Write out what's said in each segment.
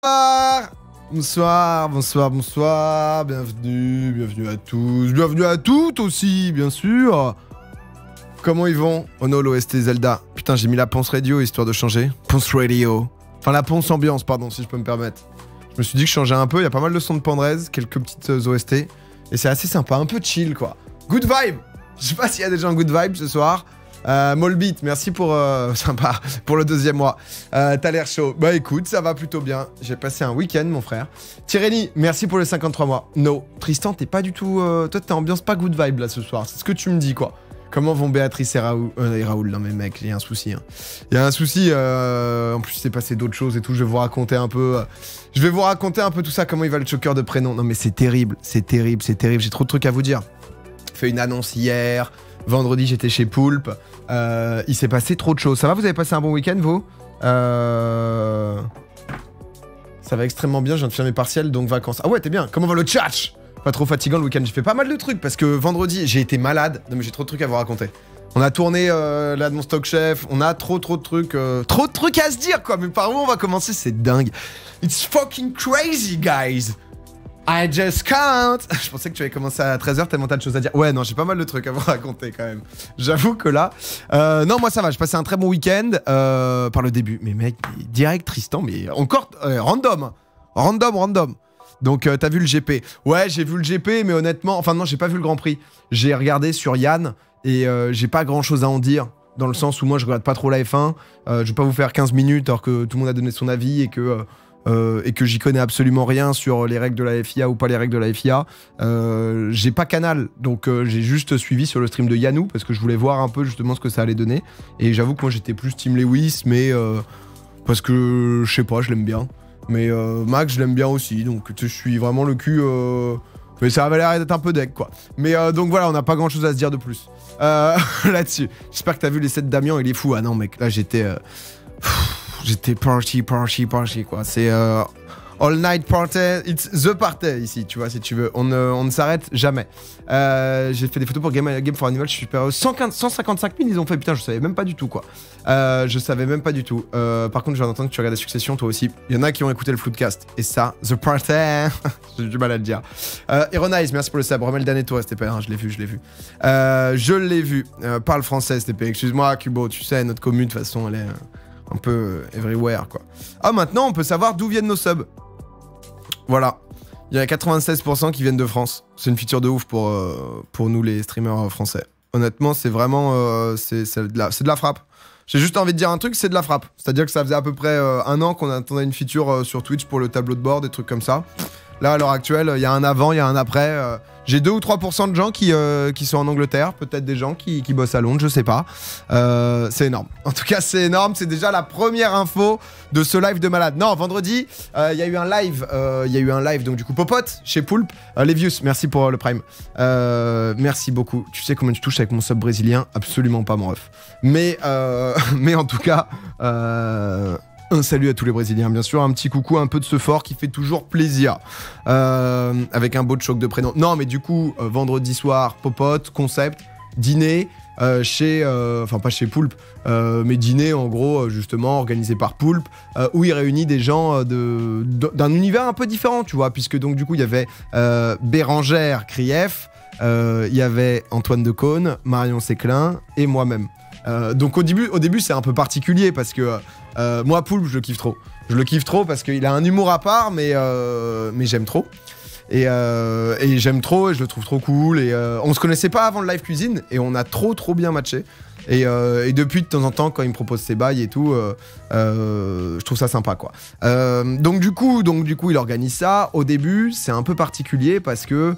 Bonsoir, bonsoir, bonsoir, bienvenue à tous, bienvenue à toutes aussi, bien sûr. Comment ils vont? Oh non, l'OST Zelda. Putain, j'ai mis la Ponce Radio histoire de changer. Ponce Radio. Enfin, la Ponce Ambiance, pardon, si je peux me permettre. Je me suis dit que je changeais un peu, il y a pas mal de sons de Pandrez, quelques petites OST. Et c'est assez sympa, un peu chill, quoi. Good vibe. Je sais pas s'il y a des gens good vibe ce soir. Molbeat, merci pour sympa pour le deuxième mois. T'as l'air chaud. Bah écoute, ça va plutôt bien. J'ai passé un week-end, mon frère. Tyrénie, merci pour les 53 mois. No, Tristan, t'es pas du tout. Toi, t'es ambiance pas good vibe là ce soir. C'est ce que tu me dis, quoi. Comment vont Béatrice et Raoul? Non mais mec, il y a un souci. Hein. Il y a un souci. En plus, il s'est passé d'autres choses et tout. Je vais vous raconter un peu. Je vais vous raconter un peu tout ça. Comment il va le choker de prénom. Non mais c'est terrible, c'est terrible, c'est terrible. J'ai trop de trucs à vous dire. J'ai fait une annonce hier. Vendredi, j'étais chez Poulpe. Il s'est passé trop de choses. Ça va, vous avez passé un bon week-end, vous? Ça va extrêmement bien. Je viens de faire mes partiels, donc vacances. Ah ouais, t'es bien. Comment va le tchatch? Pas trop fatigant le week-end. J'ai fait pas mal de trucs parce que vendredi, j'ai été malade. Non, mais j'ai trop de trucs à vous raconter. On a tourné là de mon stock chef. On a trop de trucs. Trop de trucs à se dire, quoi. Mais par où on va commencer? C'est dingue. It's fucking crazy, guys. I just can't. Je pensais que tu avais commencé à 13h tellement t'as de choses à dire. Ouais, non, j'ai pas mal de trucs à vous raconter quand même. J'avoue que là... non, moi ça va, j'ai passé un très bon week-end par le début. Mais mec, direct Tristan, mais encore random. Random. Donc t'as vu le GP? Ouais, j'ai vu le GP, mais honnêtement... Enfin non, j'ai pas vu le Grand Prix. J'ai regardé sur Yann et j'ai pas grand-chose à en dire. Dans le sens où moi je regarde pas trop la F1. Je vais pas vous faire 15 minutes alors que tout le monde a donné son avis et que j'y connais absolument rien sur les règles de la FIA ou pas les règles de la FIA. J'ai pas Canal, donc j'ai juste suivi sur le stream de Yannou parce que je voulais voir un peu justement ce que ça allait donner. Et j'avoue que moi j'étais plus Team Lewis, mais parce que je sais pas, je l'aime bien. Mais Max, je l'aime bien aussi, donc je suis vraiment le cul. Mais ça avait l'air d'être un peu deck, quoi. Mais donc voilà, on n'a pas grand chose à se dire de plus là-dessus. J'espère que t'as vu les sets d'Amiens, il est fou. Ah non, mec, là j'étais. J'étais party, quoi. C'est all night party, it's the party ici, tu vois, si tu veux. On ne s'arrête jamais. J'ai fait des photos pour Game for Animal, je suis super heureux. 155 000 ils ont fait, putain, je savais même pas du tout, quoi. Je savais même pas du tout. Par contre, je viens d'entendre que tu regardes Succession, toi aussi. Il y en a qui ont écouté le Floodcast. Et ça, the party, j'ai du mal à le dire. Ironize, merci pour le sub. Remets le dernier tour, STP, hein, je l'ai vu. Je l'ai vu. Parle français, STP. Excuse-moi, Kubo, tu sais, notre commune, de toute façon, elle est... un peu everywhere, quoi. Ah, maintenant, on peut savoir d'où viennent nos subs. Voilà. Il y a 96% qui viennent de France. C'est une feature de ouf pour nous, les streamers français. Honnêtement, c'est vraiment... c'est de la frappe. J'ai juste envie de dire un truc, c'est de la frappe. C'est-à-dire que ça faisait à peu près un an qu'on attendait une feature sur Twitch pour le tableau de bord, des trucs comme ça. Là, à l'heure actuelle, il y a un avant, il y a un après. J'ai 2 ou 3% de gens qui sont en Angleterre, peut-être des gens qui bossent à Londres, je sais pas. C'est énorme. En tout cas, c'est énorme. C'est déjà la première info de ce live de malade. Non, vendredi, il y a eu un live. Donc du coup, Popote chez Poulpe. Levius, merci pour le prime. Merci beaucoup. Tu sais combien tu touches avec mon sub brésilien? Absolument pas, mon ref. Mais en tout cas... un salut à tous les Brésiliens, bien sûr. Un petit coucou, un peu de ce fort qui fait toujours plaisir. Avec un beau choc de prénom. Non, mais du coup, vendredi soir, Popote, concept, dîner chez... Enfin, pas chez Poulpe, mais dîner, en gros, justement, organisé par Poulpe, où il réunit des gens d'un univers un peu différent, tu vois, puisque donc, du coup, il y avait Bérangère Krief, il y avait Antoine Decaune, Marion Séclin et moi-même. Donc au début c'est un peu particulier parce que moi Poulpe je le kiffe trop. Je le kiffe trop parce qu'il a un humour à part mais j'aime trop. Et j'aime trop et je le trouve trop cool. Et on se connaissait pas avant le live cuisine et on a trop bien matché. Et depuis de temps en temps quand il me propose ses bails et tout, je trouve ça sympa quoi. Donc du coup il organise ça. Au début c'est un peu particulier parce que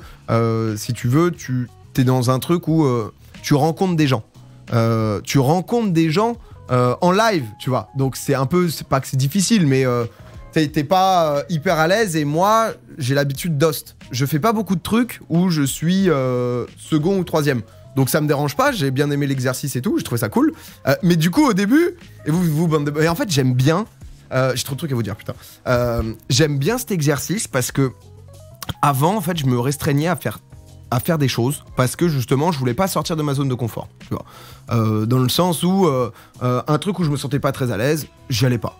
si tu veux t'es dans un truc où tu rencontres des gens. En live, tu vois. Donc c'est un peu, c'est pas que c'est difficile, mais t'es pas hyper à l'aise. Et moi, j'ai l'habitude d'host. Je fais pas beaucoup de trucs où je suis second ou troisième. Donc ça me dérange pas. J'ai bien aimé l'exercice et tout. J'ai trouvé ça cool. Mais du coup, au début, et en fait, j'aime bien. J'ai trop de trucs à vous dire, putain. J'aime bien cet exercice parce que avant, en fait, je me restreignais à faire des choses parce que justement je voulais pas sortir de ma zone de confort, tu vois. Dans le sens où un truc où je me sentais pas très à l'aise, j'y allais pas.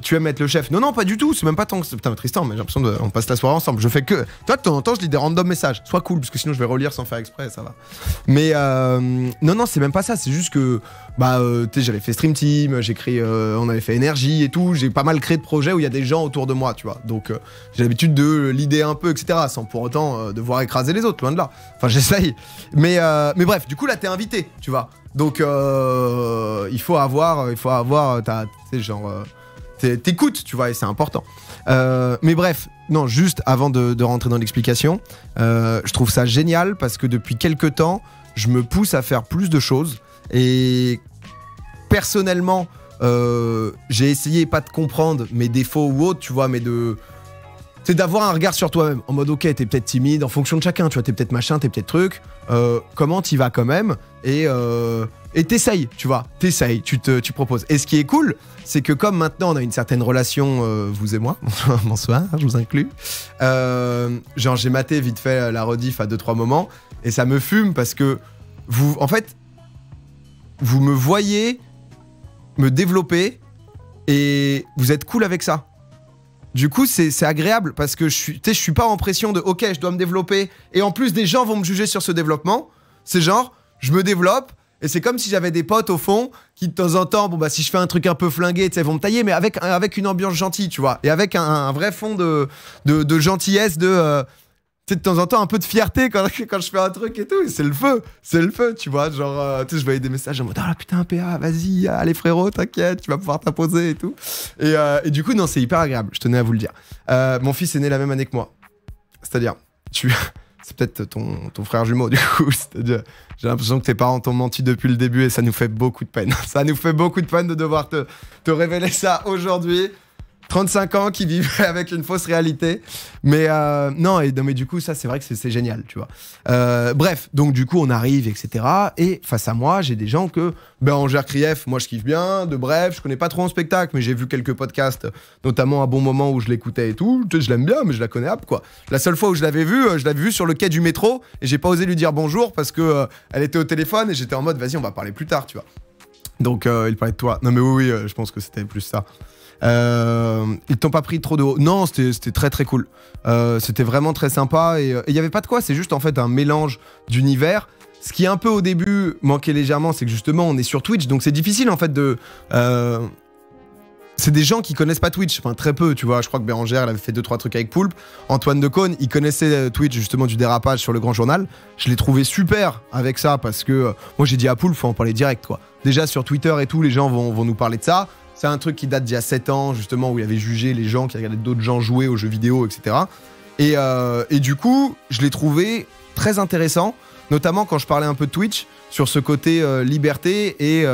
tu aimes être le chef. Non, pas du tout, c'est même pas tant que... Putain, Tristan, mais j'ai l'impression qu'on passe la soirée ensemble. Je fais que... Toi, de temps en temps, je lis des random messages. Sois cool, parce que sinon, je vais relire sans faire exprès, ça va. Mais non, c'est même pas ça. C'est juste que, tu sais, j'avais fait Stream Team, j'ai créé... on avait fait Énergie et tout. J'ai pas mal créé de projets où il y a des gens autour de moi, tu vois. Donc, j'ai l'habitude de l'idée un peu, etc. Sans pour autant devoir écraser les autres, loin de là. Enfin, j'essaye. Mais bref, du coup, là, t'es invité, tu vois. Donc, il faut avoir... tu sais, genre... t'écoutes, tu vois, et c'est important. Mais bref, non, juste avant de rentrer dans l'explication, je trouve ça génial parce que depuis quelques temps, je me pousse à faire plus de choses. Et personnellement, j'ai essayé pas de comprendre mes défauts ou autres, tu vois, mais c'est d'avoir un regard sur toi-même. En mode, ok, t'es peut-être timide, en fonction de chacun, tu vois, t'es peut-être machin, t'es peut-être truc. Comment t'y vas quand même et t'essayes, tu vois, tu proposes. Et ce qui est cool, c'est que comme maintenant on a une certaine relation, vous et moi, bonsoir, je vous inclus, genre j'ai maté vite fait la rediff à 2-3 moments, et ça me fume parce que en fait, vous me voyez me développer, et vous êtes cool avec ça. Du coup, c'est agréable parce que je suis pas en pression de ok, je dois me développer et en plus des gens vont me juger sur ce développement. C'est genre, je me développe et c'est comme si j'avais des potes au fond qui de temps en temps, si je fais un truc un peu flingué, tu sais, vont me tailler, mais avec une ambiance gentille, tu vois, et avec un vrai fond de gentillesse, tu sais, de temps en temps un peu de fierté quand je fais un truc et tout, et c'est le feu, tu vois, genre, tu sais, je voyais des messages en mode, ah putain, PA, vas-y, allez frérot, t'inquiète, tu vas pouvoir t'imposer et tout. Et du coup, non, c'est hyper agréable, je tenais à vous le dire. Mon fils est né la même année que moi, c'est-à-dire, c'est peut-être ton frère jumeau, du coup, c'est-à-dire, j'ai l'impression que tes parents t'ont menti depuis le début et ça nous fait beaucoup de peine. Ça nous fait beaucoup de peine de devoir te révéler ça aujourd'hui. 35 ans qui vivent avec une fausse réalité. Mais non, mais du coup, ça, c'est vrai que c'est génial, tu vois. Bref, donc du coup, on arrive, etc. Et face à moi, j'ai des gens que... Bérangère Krief, moi, je kiffe bien. De Bref, je connais pas trop en spectacle, mais j'ai vu quelques podcasts, notamment à bon moment où je l'écoutais et tout. Tu sais, je l'aime bien, mais je la connais, quoi. La seule fois où je l'avais vue sur le quai du métro, et j'ai pas osé lui dire bonjour parce que elle était au téléphone, et j'étais en mode, vas-y, on va parler plus tard, tu vois. Donc, il parlait de toi. Non, mais oui, je pense que c'était plus ça. Ils t'ont pas pris trop de haut. Non, c'était très très cool. C'était vraiment très sympa et il y avait pas de quoi. C'est juste en fait un mélange d'univers. Ce qui un peu au début manquait légèrement, c'est que justement on est sur Twitch, donc c'est difficile en fait de. C'est des gens qui connaissent pas Twitch, enfin très peu, tu vois. Je crois que Bérangère, elle avait fait 2-3 trucs avec Poulpe. Antoine Decaune, il connaissait Twitch justement du dérapage sur le Grand Journal. Je l'ai trouvé super avec ça parce que moi j'ai dit à Poulpe, faut en parler direct, quoi. Déjà sur Twitter et tout, les gens vont nous parler de ça. C'est un truc qui date d'il y a 7 ans, justement, où il avait jugé les gens qui regardaient d'autres gens jouer aux jeux vidéo, etc. Et du coup, je l'ai trouvé très intéressant, notamment quand je parlais un peu de Twitch, sur ce côté liberté et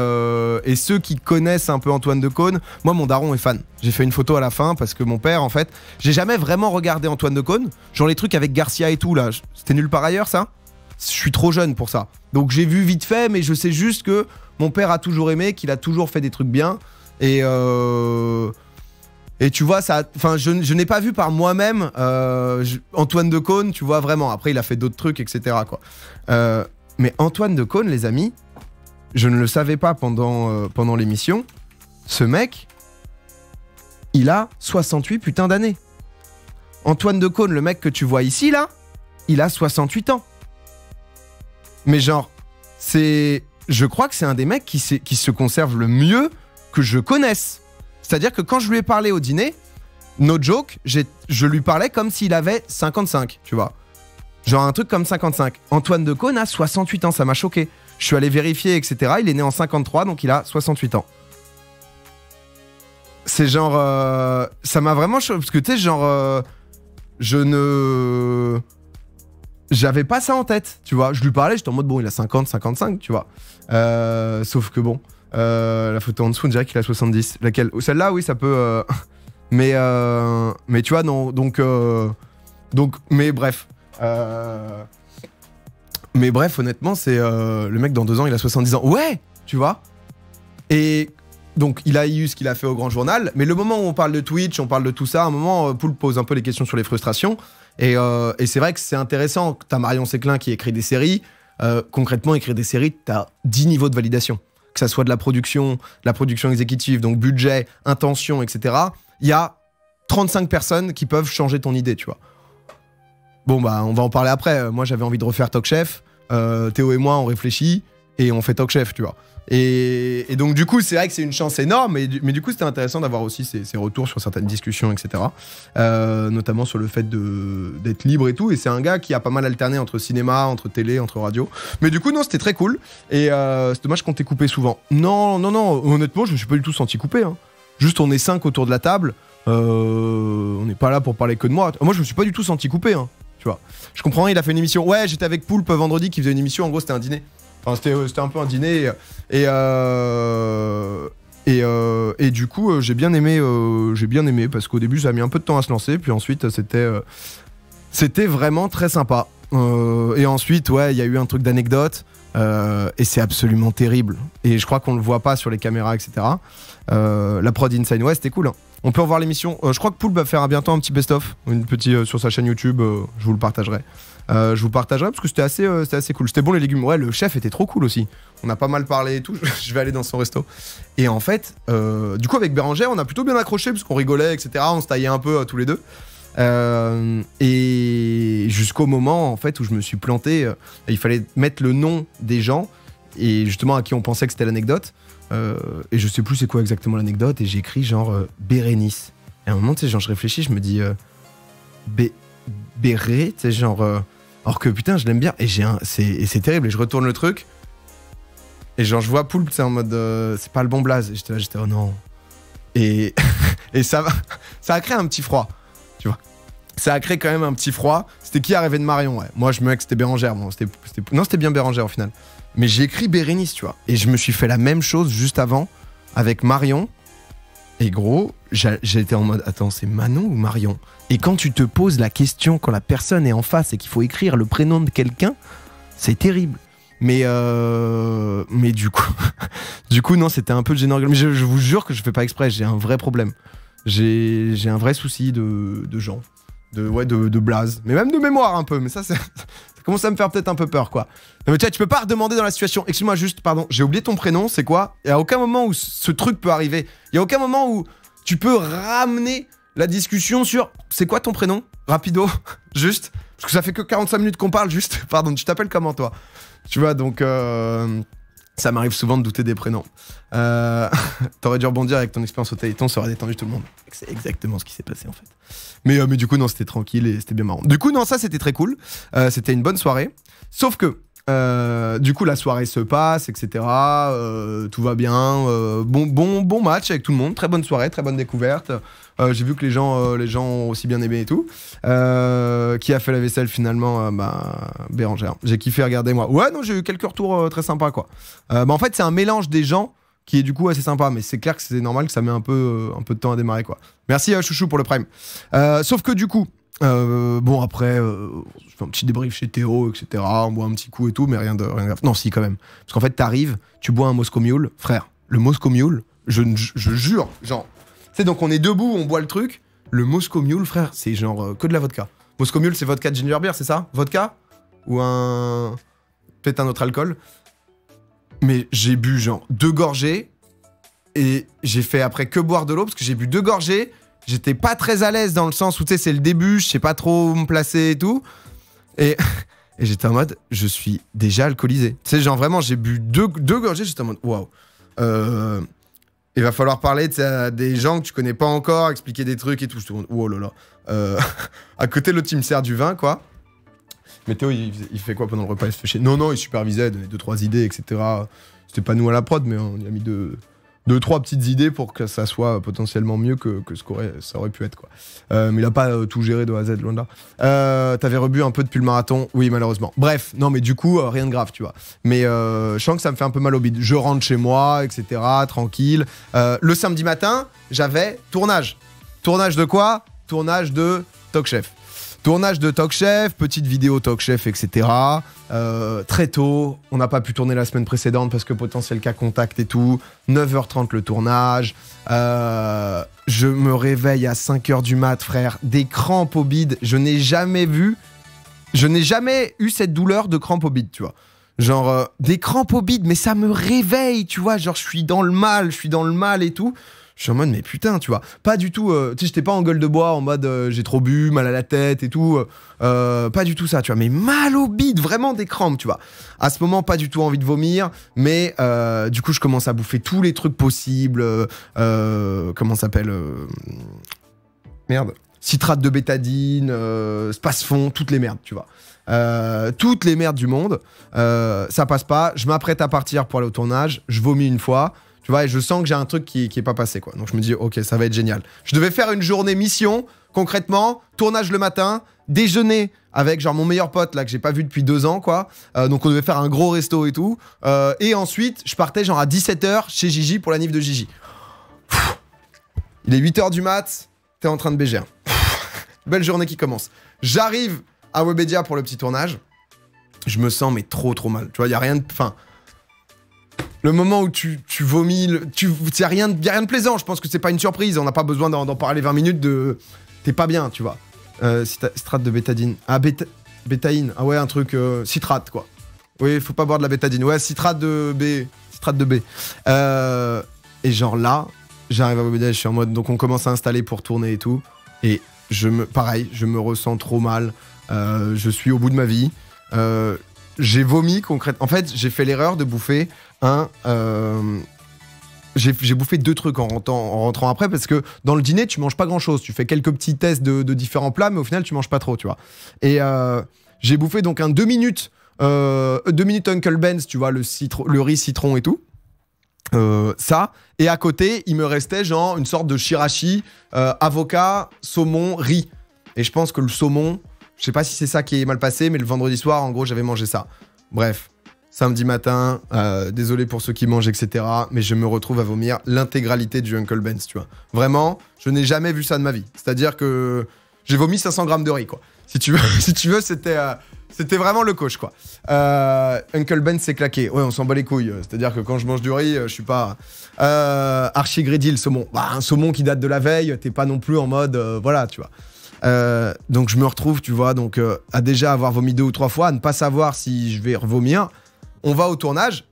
ceux qui connaissent un peu Antoine Decaune. Moi, mon daron est fan. J'ai fait une photo à la fin parce que mon père, en fait, j'ai jamais vraiment regardé Antoine Decaune. Genre les trucs avec Garcia et tout, là, c'était nulle part ailleurs, ça. Je suis trop jeune pour ça. Donc j'ai vu vite fait, mais je sais juste que mon père a toujours aimé, qu'il a toujours fait des trucs bien. Et tu vois, je n'ai pas vu par moi-même Antoine Decaune, tu vois, vraiment. Après, il a fait d'autres trucs, etc., quoi. Mais Antoine Decaune, les amis, je ne le savais pas pendant l'émission. Ce mec, il a 68 putains d'années. Antoine Decaune, le mec que tu vois ici, là, il a 68 ans. Mais genre, je crois que c'est un des mecs qui se conserve le mieux que je connaisse. C'est-à-dire que quand je lui ai parlé au dîner, no joke, je lui parlais comme s'il avait 55, tu vois. Genre un truc comme 55. Antoine Decaune a 68 ans, ça m'a choqué. Je suis allé vérifier, etc. Il est né en 53, donc il a 68 ans. C'est genre... ça m'a vraiment choqué, parce que tu sais, genre... J'avais pas ça en tête, tu vois. Je lui parlais, j'étais en mode, bon, il a 50, 55, tu vois. Sauf que bon... la photo en dessous, on dirait qu'il a 70. Laquelle? Celle-là, oui, ça peut... mais tu vois, non. Donc mais bref. Mais bref, honnêtement, c'est... le mec, dans 2 ans, il a 70 ans. Ouais, tu vois. Et donc, il a eu ce qu'il a fait au Grand Journal. Mais le moment où on parle de Twitch, on parle de tout ça, à un moment, Poulpe pose un peu les questions sur les frustrations. Et c'est vrai que c'est intéressant. T'as Marion Séclin qui écrit des séries. Concrètement, écrire des séries, t'as 10 niveaux de validation. que ça soit de la production exécutive, donc budget, intention, etc., il y a 35 personnes qui peuvent changer ton idée, tu vois. Bon, bah, on va en parler après. Moi, j'avais envie de refaire Talk Chef. Théo et moi, on réfléchit et on fait Talk Chef, tu vois. Et donc, du coup, c'est vrai que c'est une chance énorme, mais du coup, c'était intéressant d'avoir aussi ces retours sur certaines discussions, etc. Notamment sur le fait d'être libre et tout. Et c'est un gars qui a pas mal alterné entre cinéma, entre télé, entre radio. Mais du coup, non, c'était très cool. Et c'est dommage qu'on t'ait coupé souvent. Non, honnêtement, je me suis pas du tout senti coupé. Hein. Juste, on est 5 autour de la table. On n'est pas là pour parler que de moi. Moi, je me suis pas du tout senti coupé. Hein. Tu vois. Je comprends, il a fait une émission. Ouais, j'étais avec Poulpe vendredi qui faisait une émission. En gros, c'était un dîner. Enfin, c'était un peu un dîner. Et du coup, j'ai bien aimé parce qu'au début, ça a mis un peu de temps à se lancer. Puis ensuite, c'était vraiment très sympa. Et ensuite, ouais, il y a eu un truc d'anecdote. Et c'est absolument terrible. Et je crois qu'on le voit pas sur les caméras, etc. La prod Insane, ouais, c'était cool. Hein. On peut revoir l'émission. Je crois que Poulpe va faire bientôt un petit best-of, une petite sur sa chaîne YouTube. Je vous le partagerai. Parce que c'était assez cool. C'était bon les légumes. Ouais, le chef était trop cool aussi. On a pas mal parlé et tout. Je vais aller dans son resto. Et en fait, du coup avec Bérangère, on a plutôt bien accroché parce qu'on rigolait, etc. On se taillait un peu tous les deux. Et jusqu'au moment en fait où je me suis planté, il fallait mettre le nom des gens et justement à qui on pensait que c'était l'anecdote. Et je sais plus c'est quoi exactement l'anecdote et j'ai écrit genre Bérénice. Et à un moment tu sais genre je réfléchis, je me dis Béré, tu sais genre alors que putain je l'aime bien et c'est terrible et je retourne le truc et genre je vois Poulpe c'est en mode c'est pas le bon blaze et j'étais oh non et ça a créé un petit froid, tu vois. Ça a créé quand même un petit froid. C'était qui a rêvé de Marion, ouais. Moi je me disais que c'était Bérangère. Bon, c'était bien Bérangère au final. Mais j'ai écrit Bérénice, tu vois. Et je me suis fait la même chose juste avant avec Marion. Et gros, j'étais en mode attends, c'est Manon ou Marion? Et quand tu te poses la question, quand la personne est en face et qu'il faut écrire le prénom de quelqu'un, c'est terrible. Mais du coup, non, c'était un peu gênant. Mais je vous jure que je fais pas exprès, j'ai un vrai problème. J'ai un vrai souci de gens. De blaze. Mais même de mémoire un peu. Mais ça commence à me faire peut-être un peu peur, quoi. Non, mais tu peux pas redemander dans la situation. Excuse-moi juste, pardon, j'ai oublié ton prénom, c'est quoi? Il y a aucun moment où ce truc peut arriver. Il y a aucun moment où tu peux ramener la discussion sur c'est quoi ton prénom? Rapido, juste. Parce que ça fait que 45 minutes qu'on parle, juste. Pardon, tu t'appelles comment, toi? Tu vois, donc ça m'arrive souvent de douter des prénoms. T'aurais dû rebondir avec ton expérience au Téléthon, ça aurait détendu tout le monde. C'est exactement ce qui s'est passé en fait. Mais du coup non, c'était tranquille et c'était bien marrant. Du coup non, ça c'était très cool. C'était une bonne soirée. Sauf que du coup la soirée se passe, etc. Tout va bien. Bon match avec tout le monde. Très bonne soirée, très bonne découverte. J'ai vu que les gens ont aussi bien aimé et tout. Qui a fait la vaisselle finalement? Bérangère. J'ai kiffé regarder moi. Ouais non, j'ai eu quelques retours très sympas quoi. En fait c'est un mélange des gens qui est du coup assez sympa, mais c'est clair que c'est normal que ça met un peu de temps à démarrer quoi. Merci Chouchou pour le prime. Sauf que du coup, après, je fais un petit débrief chez Théo, etc. On boit un petit coup et tout, mais rien de grave. Non, si quand même. Parce qu'en fait, t'arrives, tu bois un Moscow Mule, frère. Le Moscow Mule, je jure, genre, tu sais, donc on est debout, on boit le truc. Le Moscow Mule, frère, c'est genre que de la vodka. Moscow Mule, c'est vodka de ginger beer, c'est ça? Vodka? Ou peut-être un autre alcool? Mais j'ai bu genre 2 gorgées et j'ai fait après que boire de l'eau parce que j'ai bu 2 gorgées. J'étais pas très à l'aise dans le sens où tu sais c'est le début, je sais pas trop où me placer et tout. Et j'étais en mode je suis déjà alcoolisé. Tu sais genre vraiment j'ai bu 2 gorgées, j'étais en mode waouh. Il va falloir parler à des gens que tu connais pas encore, expliquer des trucs et tout. Je te dis oh là là. À côté l'autre il me sert du vin quoi. Mais Théo, il fait quoi pendant le repas? Il se fait chier. Non, il supervisait, donnait 2-3 idées, etc. C'était pas nous à la prod, mais on y a mis 2-3 petites idées pour que ça soit potentiellement mieux que ce ça aurait pu être, quoi. Mais il a pas tout géré de A à Z, loin de là. T'avais rebu un peu depuis le marathon? Oui, malheureusement. Bref, non, mais du coup, rien de grave, tu vois. Mais je sens que ça me fait un peu mal au bide. Je rentre chez moi, etc., tranquille. Le samedi matin, j'avais tournage. Tournage de quoi? Tournage de Talk Chef. Tournage de Talk Chef, petite vidéo Talk Chef, etc. Très tôt, on n'a pas pu tourner la semaine précédente parce que potentiel cas contact et tout. 9h30 le tournage. Je me réveille à 5h du mat, frère. Des crampes au bide. Je n'ai jamais eu cette douleur de crampes au bide, tu vois. Genre, des crampes au bide, mais ça me réveille, tu vois. Genre, je suis dans le mal et tout. Je suis en mode, mais putain, tu vois. Pas du tout, tu sais, j'étais pas en gueule de bois, en mode, j'ai trop bu, mal à la tête et tout. Pas du tout ça, tu vois. Mais mal au bide, vraiment des crampes, tu vois. À ce moment, pas du tout envie de vomir, mais du coup, je commence à bouffer tous les trucs possibles. Comment ça s'appelle Merde. Citrate de bétadine, Spasfon, toutes les merdes, tu vois. Toutes les merdes du monde. Ça passe pas. Je m'apprête à partir pour aller au tournage. Je vomis une fois. Tu vois, et je sens que j'ai un truc qui est pas passé, quoi. Donc je me dis, ok, ça va être génial. Je devais faire une journée mission, concrètement, tournage le matin, déjeuner avec genre mon meilleur pote, là, que j'ai pas vu depuis 2 ans, quoi. Donc on devait faire un gros resto et tout. Et ensuite, je partais genre à 17h chez Gigi pour la nif de Gigi. Il est 8h du mat, t'es en train de BG1. Belle journée qui commence. J'arrive à Webedia pour le petit tournage. Je me sens mais trop mal. Tu vois, y a rien de... Enfin... Le moment où tu vomis, y a rien de plaisant. Je pense que c'est pas une surprise. On n'a pas besoin d'en parler 20 minutes de... T'es pas bien, tu vois. Citrate de bétadine. Ah, bétaïne. Ah ouais, un truc... citrate, quoi. Oui, faut pas boire de la bétadine. Ouais, citrate de B. Citrate de B. Et genre là, j'arrive à Webedia, je suis en mode... Donc on commence à installer pour tourner et tout. Et pareil, je me ressens trop mal. Je suis au bout de ma vie. J'ai vomi concrètement. En fait, j'ai fait l'erreur de bouffer j'ai bouffé 2 trucs en rentrant après parce que dans le dîner, tu manges pas grand chose. Tu fais quelques petits tests de différents plats, mais au final, tu manges pas trop, tu vois. Et j'ai bouffé donc un 2 minutes, 2 minutes Uncle Ben's, tu vois, le riz citron et tout. Ça. Et à côté, il me restait genre une sorte de shirashi, avocat, saumon, riz. Et je pense que le saumon, je sais pas si c'est ça qui est mal passé, mais le vendredi soir, en gros, j'avais mangé ça. Bref, samedi matin, désolé pour ceux qui mangent, etc. Mais je me retrouve à vomir l'intégralité du Uncle Ben's, tu vois. Vraiment, je n'ai jamais vu ça de ma vie. C'est-à-dire que j'ai vomi 500 grammes de riz, quoi. Si tu veux, c'était vraiment le coach, quoi. Uncle Ben s'est claqué. Ouais, on s'en bat les couilles. C'est-à-dire que quand je mange du riz, je suis pas archi greedy, le saumon. Bah, un saumon qui date de la veille, t'es pas non plus en mode... voilà, tu vois. Donc je me retrouve, tu vois, donc à déjà avoir vomi 2 ou 3 fois, à ne pas savoir si je vais revomir. On va au tournage.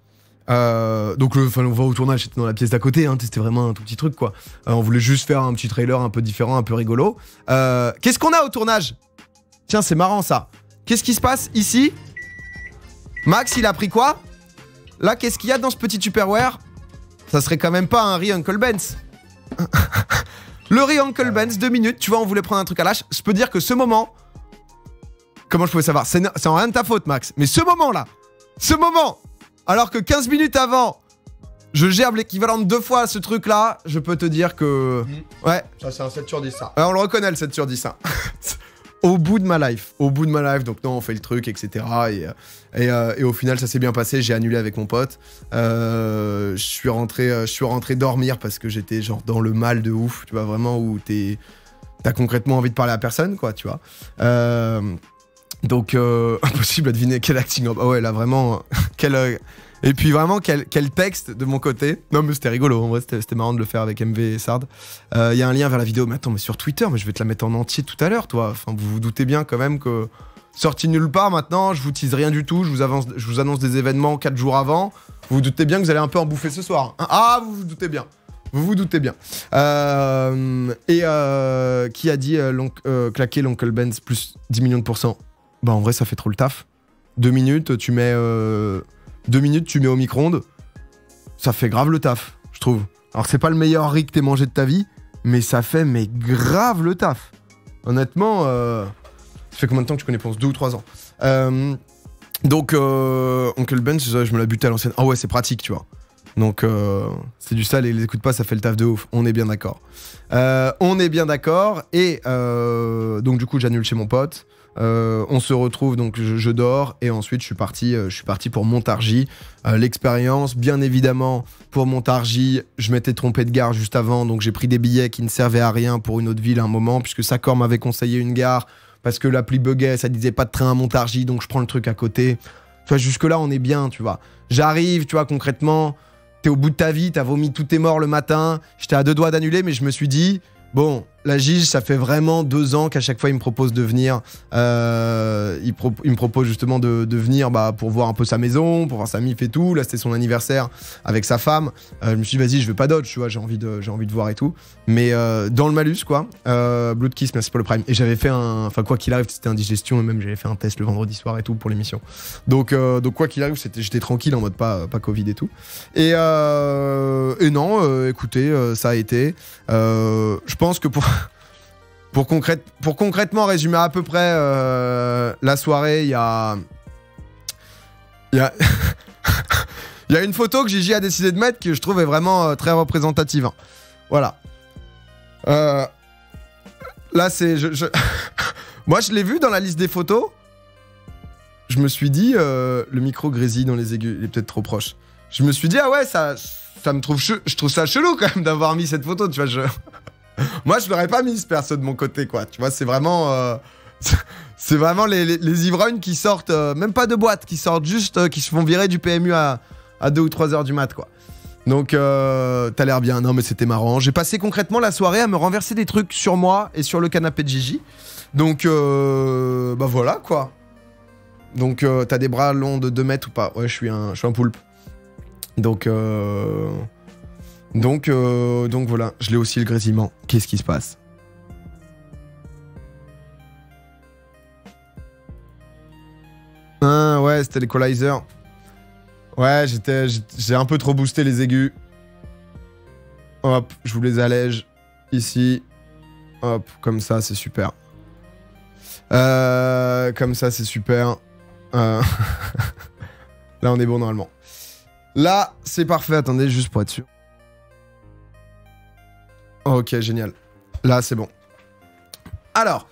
Donc on va au tournage, c'était dans la pièce d'à côté, hein, c'était vraiment un tout petit truc, quoi. On voulait juste faire un petit trailer un peu différent, un peu rigolo. Qu'est-ce qu'on a au tournage? Tiens, c'est marrant ça. Qu'est-ce qui se passe ici? Max, il a pris quoi? Là, qu'est-ce qu'il y a dans ce petit Tupperware? Ça serait quand même pas un riz Uncle Ben's. Le riz Uncle Ben's, 2 minutes, tu vois, on voulait prendre un truc à l'âge. Je peux dire que ce moment... Comment je pouvais savoir? C'est en rien de ta faute, Max. Mais ce moment-là, alors que 15 minutes avant, je gerbe l'équivalent de 2 fois ce truc-là, je peux te dire que... Ouais. Ça, c'est un 7 sur 10, ça. On le reconnaît, le 7 sur 10, ça. Au bout de ma life, donc non, on fait le truc, etc. Et au final, ça s'est bien passé, j'ai annulé avec mon pote. Je suis rentré dormir parce que j'étais genre dans le mal de ouf, tu vois, vraiment où t'as concrètement envie de parler à personne, quoi, tu vois. Donc, impossible à deviner quel acting. Ah ouais, là, vraiment, et puis vraiment, quel texte de mon côté. Non, mais c'était rigolo, en vrai, c'était marrant de le faire avec MV et Sard. Il y a un lien vers la vidéo, mais attends, mais sur Twitter, mais je vais te la mettre en entier tout à l'heure, toi. Enfin, vous vous doutez bien quand même que... Sorti nulle part maintenant, je vous tease rien du tout, je vous annonce des événements 4 jours avant. Vous vous doutez bien que vous allez un peu en bouffer ce soir. Ah, vous vous doutez bien. Vous vous doutez bien. Qui a dit claquer l'Uncle Ben's plus 10 millions de %? Bah en vrai, ça fait trop le taf. 2 minutes, tu mets... 2 minutes, tu mets au micro-ondes, ça fait grave le taf, je trouve. Alors c'est pas le meilleur riz que t'aies mangé de ta vie, mais ça fait grave le taf. Honnêtement, ça fait combien de temps que tu connais, pense 2 ou 3 ans. Donc, Uncle Ben, je me l'ai buté à l'ancienne. Ah ouais, c'est pratique, tu vois. Donc, c'est du sale et les écoute pas, ça fait le taf de ouf. On est bien d'accord. Et donc, du coup, j'annule chez mon pote. On se retrouve, donc je dors et ensuite je suis parti pour Montargis. L'expérience, bien évidemment, pour Montargis, je m'étais trompé de gare juste avant, donc j'ai pris des billets qui ne servaient à rien pour une autre ville à un moment, puisque Sacor m'avait conseillé une gare, parce que l'appli buguait, ça disait pas de train à Montargis, donc je prends le truc à côté. Tu vois, jusque-là, on est bien, tu vois. J'arrive, tu vois, concrètement, t'es au bout de ta vie, t'as vomi tous tes morts le matin, j'étais à 2 doigts d'annuler, mais je me suis dit, bon, la Gige, ça fait vraiment 2 ans qu'à chaque fois il me propose de venir. Il me propose justement de venir pour voir un peu sa maison, pour voir sa mif et tout. Là, c'était son anniversaire avec sa femme. Je me suis dit, vas-y, je veux pas d'autre, tu vois, j'ai envie de voir et tout. Mais dans le malus, quoi. Blood Kiss, merci pour le prime. Et j'avais fait enfin, quoi qu'il arrive, c'était indigestion et même j'avais fait un test le vendredi soir et tout pour l'émission. Donc quoi qu'il arrive, j'étais tranquille en mode pas Covid et tout. Et non, écoutez, ça a été. Je pense que pour concrètement résumer à peu près la soirée, il y a il y a une photo que Gigi a décidé de mettre que je trouve est vraiment très représentative. Hein. Voilà. Là, c'est... Moi, je l'ai vu dans la liste des photos. Je me suis dit... le micro grésille dans les aigus. Il est peut-être trop proche. Je me suis dit, ah ouais, ça me trouve... Je trouve ça chelou, quand même, d'avoir mis cette photo, tu vois. Moi, je l'aurais pas mise, perso, de mon côté, quoi. Tu vois, c'est vraiment... C'est vraiment les ivrognes qui sortent... même pas de boîte, qui sortent juste... qui se font virer du PMU à 2 ou 3 heures du mat, quoi. Donc, t'as l'air bien. Non, mais c'était marrant. J'ai passé concrètement la soirée à me renverser des trucs sur moi et sur le canapé de Gigi. Donc, bah voilà, quoi. Donc, t'as des bras longs de 2 mètres ou pas? Ouais, je suis un poulpe. Donc voilà. Je l'ai aussi, le grésillement. Qu'est-ce qui se passe? Ah, ouais, c'était l'équalizer. Ouais, j'ai un peu trop boosté les aigus. Hop, je vous les allège. Ici. Hop, comme ça, c'est super. Comme ça, c'est super. Là, on est bon normalement. Là, c'est parfait. Attendez, juste pour être sûr. Ok, génial. Là, c'est bon. Alors.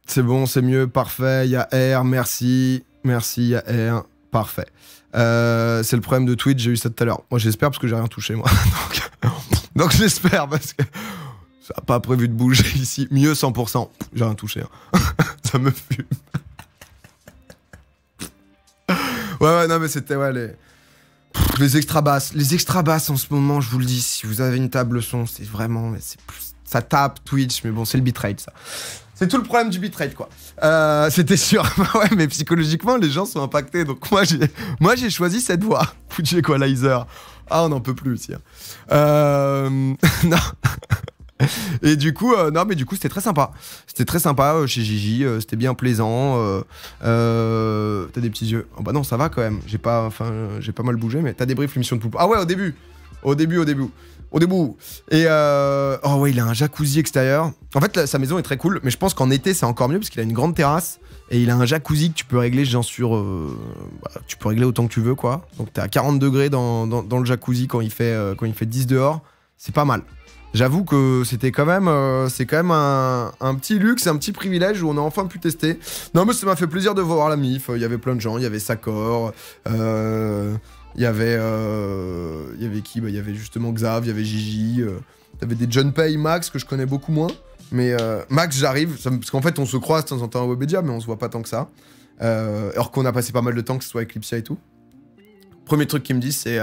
C'est bon, c'est mieux. Parfait. Il y a R, merci. Merci, il y a R. Parfait. C'est le problème de Twitch, j'ai eu ça tout à l'heure. Moi, j'espère parce que j'ai rien touché, moi. Donc j'espère parce que ça n'a pas prévu de bouger ici. Mieux 100%. J'ai rien touché. Hein. Ça me fume. Ouais, non, mais c'était les extra basses. Les extra basses en ce moment, je vous le dis, si vous avez une table son, c'est vraiment... Ça tape Twitch, mais bon, c'est le bitrate, ça. C'est tout le problème du bitrate, quoi. C'était sûr. Ouais, mais psychologiquement, les gens sont impactés. Donc moi, j'ai choisi cette voie. Fuji Equalizer. Ah, on n'en peut plus ici. Hein. Non. Et du coup, non, mais du coup, c'était très sympa. C'était très sympa chez Gigi. C'était bien plaisant. T'as des petits yeux. Oh, bah non, ça va quand même. J'ai pas mal bougé, mais t'as débrief l'émission de Poulpe. Ah ouais, au début. Et oh ouais, il a un jacuzzi extérieur. En fait, sa maison est très cool, mais je pense qu'en été, c'est encore mieux parce qu'il a une grande terrasse et il a un jacuzzi que tu peux régler genre sur... tu peux régler autant que tu veux, quoi. Donc t'es à 40 degrés dans le jacuzzi quand il fait 10 dehors. C'est pas mal. J'avoue que c'était quand même... c'est quand même un petit luxe, un petit privilège où on a enfin pu tester. Non, mais ça m'a fait plaisir de voir la mif. Il y avait plein de gens, il y avait Sakor... Il y avait qui? Bah, il y avait justement Xav, il y avait Gigi, t'avais des Junpei, Max, que je connais beaucoup moins. Mais Max, j'arrive, parce qu'en fait, on se croise de temps en temps à Webedia, mais on se voit pas tant que ça. Alors qu'on a passé pas mal de temps, que ce soit Eclipsia et tout. Premier truc qu'ils me disent, c'est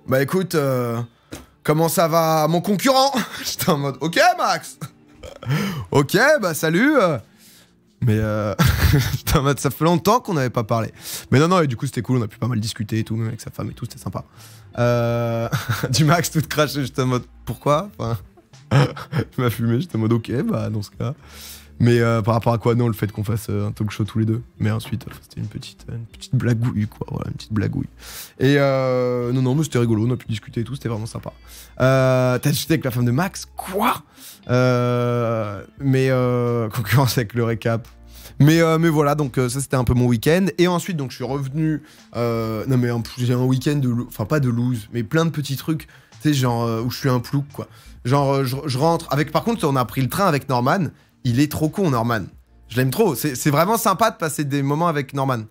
bah écoute, comment ça va mon concurrent? J'étais en mode, ok Max. Ok, bah salut. Mais putain, ça fait longtemps qu'on n'avait pas parlé. Mais non, et du coup c'était cool, on a pu pas mal discuter et tout, même avec sa femme et tout, c'était sympa. Du Max tout craché, j'étais en mode pourquoi? Enfin, il m'a fumé, j'étais en mode ok, bah dans ce cas. Mais par rapport à quoi? Non, le fait qu'on fasse un talk show tous les deux. Mais ensuite, c'était une petite blagouille, quoi. Voilà, une petite blagouille. Et non, mais c'était rigolo, on a pu discuter et tout, c'était vraiment sympa. T'as discuté avec la femme de Max? Quoi? Concurrence avec le récap. Mais voilà, donc ça c'était un peu mon week-end. Et ensuite, donc je suis revenu. Non, mais j'ai un week-end de. Enfin, pas de loose, mais plein de petits trucs. Tu sais, genre où je suis un plouc, quoi. Genre, je rentre. Par contre, on a pris le train avec Norman. Il est trop con, Norman. Je l'aime trop. C'est vraiment sympa de passer des moments avec Norman.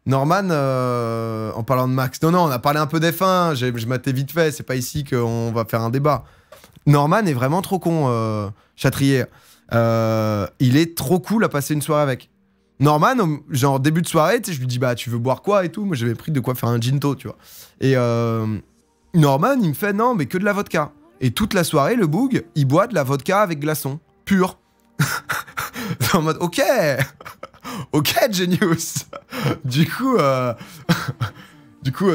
Norman, en parlant de Max. Non, on a parlé un peu d'F1. Je m'attais vite fait. C'est pas ici qu'on va faire un débat. Norman est vraiment trop con, Châtrier. Il est trop cool à passer une soirée avec. Norman, genre début de soirée, tu sais, je lui dis bah tu veux boire quoi et tout. Moi j'avais pris de quoi faire un ginto, tu vois. Et Norman, il me fait non mais que de la vodka. Et toute la soirée, le boug, il boit de la vodka avec glaçon. Pur. En mode, ok. Ok, Genius. Du coup,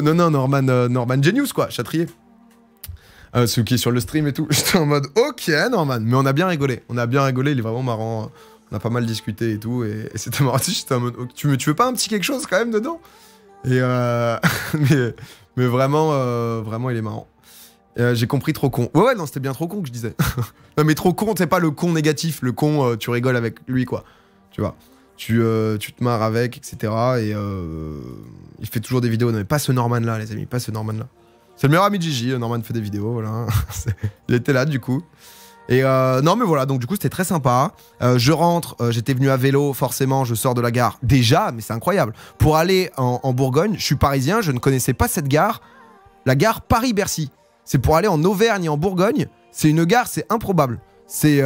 non, Norman Genius, quoi, Châtrier. Celui qui est sur le stream et tout. J'étais en mode, ok, Norman. Mais on a bien rigolé. Il est vraiment marrant. On a pas mal discuté et tout. Et c'était marrant. J'étais en mode, tu veux pas un petit quelque chose quand même dedans? Et mais vraiment, il est marrant. J'ai compris trop con. Ouais, non, c'était bien trop con que je disais. Non, mais trop con, c'est pas le con négatif. Le con, tu rigoles avec lui, quoi. Tu vois. Tu te marres avec, etc. Et il fait toujours des vidéos. Non, mais pas ce Norman-là, les amis. Pas ce Norman-là. C'est le meilleur ami de Gigi. Norman fait des vidéos, voilà. Il était là, du coup. Et non, mais voilà. Donc, du coup, c'était très sympa. Je rentre. J'étais venu à vélo, forcément. Je sors de la gare. Déjà, mais c'est incroyable. Pour aller en Bourgogne, je suis parisien. Je ne connaissais pas cette gare. La gare Paris-Bercy. C'est pour aller en Auvergne et en Bourgogne. C'est une gare, c'est improbable. C'est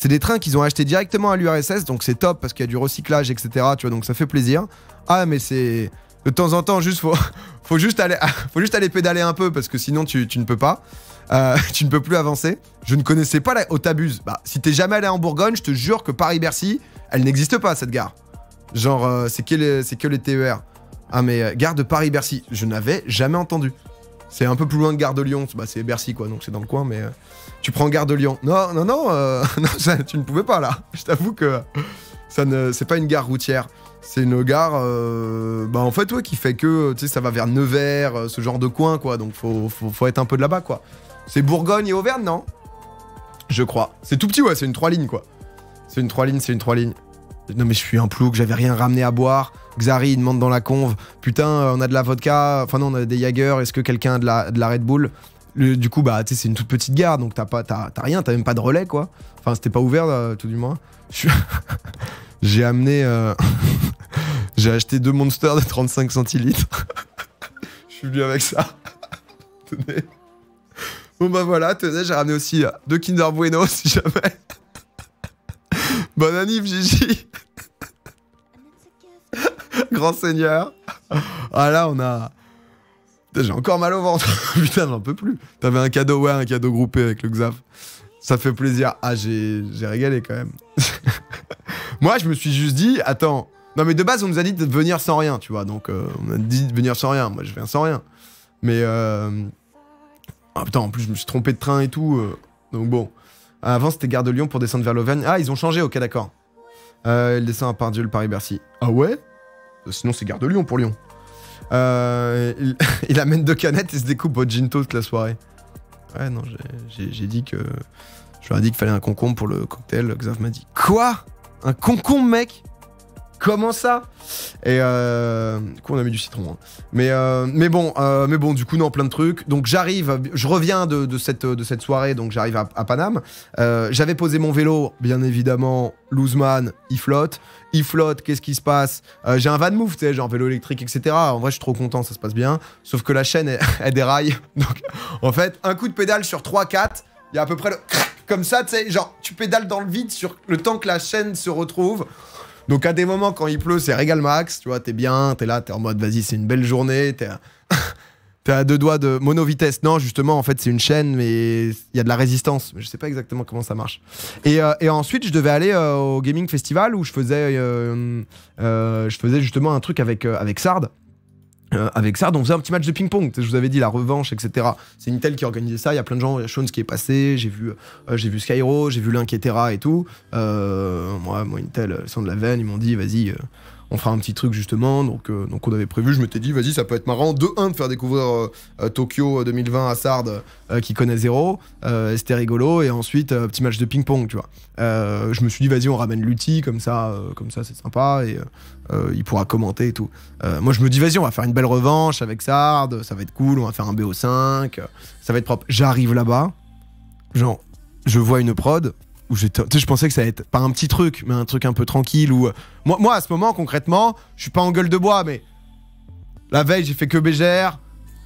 des trains qu'ils ont achetés directement à l'URSS, donc c'est top parce qu'il y a du recyclage, etc. Tu vois, donc ça fait plaisir. Ah, mais c'est... De temps en temps, juste faut juste aller pédaler un peu parce que sinon tu ne peux pas. Tu ne peux plus avancer. Je ne connaissais pas la... Oh, t'abuses. Bah, si t'es jamais allé en Bourgogne, je te jure que Paris-Bercy, elle n'existe pas, cette gare. Genre, c'est que les TER. Ah, mais gare de Paris-Bercy, je n'avais jamais entendu. C'est un peu plus loin de Gare de Lyon. Bah, c'est Bercy, quoi, donc c'est dans le coin, mais... Tu prends Gare de Lyon. Non, non, tu ne pouvais pas, là. Je t'avoue que c'est pas une gare routière. C'est une gare, bah, en fait, ouais, qui fait que, tu sais, ça va vers Nevers, ce genre de coin, quoi. Donc, faut être un peu de là-bas, quoi. C'est Bourgogne et Auvergne, non? Je crois. C'est tout petit, ouais, c'est une 3 lignes, quoi. C'est une 3 lignes. Non, mais je suis un plouc, j'avais rien ramené à boire. Xari, il demande dans la conve. Putain, on a de la vodka. Enfin, non, on a des Jager. Est-ce que quelqu'un a de la Red Bull? Du coup, bah, tu sais, c'est une toute petite gare, donc t'as rien, t'as même pas de relais, quoi. Enfin, c'était pas ouvert, tout du moins. J'ai amené... J'ai acheté 2 Monsters de 35 centilitres. Je suis venu avec ça. Tenez. Bon, bah voilà, tenez, j'ai ramené aussi 2 Kinder Bueno, si jamais. Bonne anniv, Gigi. Grand seigneur. Ah là, on a... J'ai encore mal au ventre. Putain, j'en peux plus. T'avais un cadeau, ouais, un cadeau groupé avec le Xaf. Ça fait plaisir. Ah, j'ai régalé quand même. Moi, je me suis juste dit, attends. Non, mais de base, on nous a dit de venir sans rien, tu vois. Donc, on a dit de venir sans rien. Moi, je viens sans rien. Mais, ah putain, en plus, je me suis trompé de train et tout. Donc, bon. Avant, c'était Gare de Lyon pour descendre vers l'Auvergne. Ah, ils ont changé, ok, d'accord. Il descend à Pardieu, le Paris-Bercy. Ah ouais? Sinon, c'est Gare de Lyon pour Lyon. Il amène 2 canettes et se découpe au ginto toute la soirée. Ouais, non, j'ai dit que... Je leur ai dit qu'il fallait un concombre pour le cocktail. Xav m'a dit, quoi? Un concombre, mec? Comment ça? Et du coup, on a mis du citron. Hein. Mais bon, du coup, non, plein de trucs. Donc, j'arrive, je reviens de cette soirée, donc j'arrive à Paname. J'avais posé mon vélo, bien évidemment. Loseman, il flotte. Il flotte, qu'est-ce qui se passe? J'ai un van move, tu sais, genre vélo électrique, etc. En vrai, je suis trop content, ça se passe bien. Sauf que la chaîne, elle déraille. Donc, en fait, un coup de pédale sur 3-4, il y a à peu près le... Comme ça, tu sais, genre, tu pédales dans le vide sur le temps que la chaîne se retrouve. Donc, à des moments, quand il pleut, c'est régal max, tu vois, t'es bien, t'es là, t'es en mode, vas-y, c'est une belle journée, t'es à 2 doigts de mono-vitesse. Non, justement, en fait, c'est une chaîne, mais il y a de la résistance. Je sais pas exactement comment ça marche. Et ensuite, je devais aller au Gaming Festival où je faisais justement un truc avec Sard. Avec Sard, on faisait un petit match de ping-pong. Je vous avais dit la revanche, etc. C'est Intel qui organisait ça. Il y a plein de gens. Il y a Shones qui est passé. J'ai vu Skyro, j'ai vu Link et Terra et tout. Moi, Intel, ils sont de la veine. Ils m'ont dit, vas-y, on fera un petit truc justement. Donc on avait prévu. Je m'étais dit, vas-y, ça peut être marrant. De de faire découvrir Tokyo 2020 à Sard, qui connaît zéro. C'était rigolo. Et ensuite, petit match de ping-pong, tu vois. Je me suis dit, vas-y, on ramène Lutti, comme ça c'est sympa. Et il pourra commenter et tout. Moi, je me dis, vas-y, on va faire une belle revanche avec Sard. Ça va être cool. On va faire un BO5. Ça va être propre. J'arrive là-bas. Genre, je vois une prod. Où je pensais que ça allait être pas un petit truc, mais un truc un peu tranquille. Où moi, à ce moment, concrètement, je suis pas en gueule de bois, mais la veille, j'ai fait que BGR.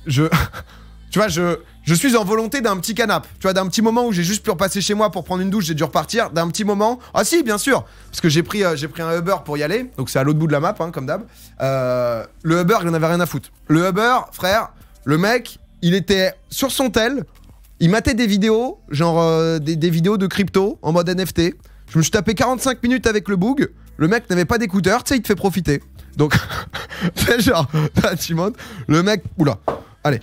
Tu vois, je suis en volonté d'un petit canap. Tu vois, d'un petit moment où j'ai juste pu repasser chez moi pour prendre une douche, j'ai dû repartir. D'un petit moment. Ah si, bien sûr. Parce que j'ai pris un Uber pour y aller. Donc c'est à l'autre bout de la map, hein, comme d'hab. Le Uber, il en avait rien à foutre. Le Uber, frère, le mec, il était sur son tel. Il matait des vidéos, genre des vidéos de crypto en mode NFT. Je me suis tapé 45 minutes avec le boug. Le mec n'avait pas d'écouteurs, tu sais, il te fait profiter. Donc, genre, là, tu montes. Le mec, oula, allez.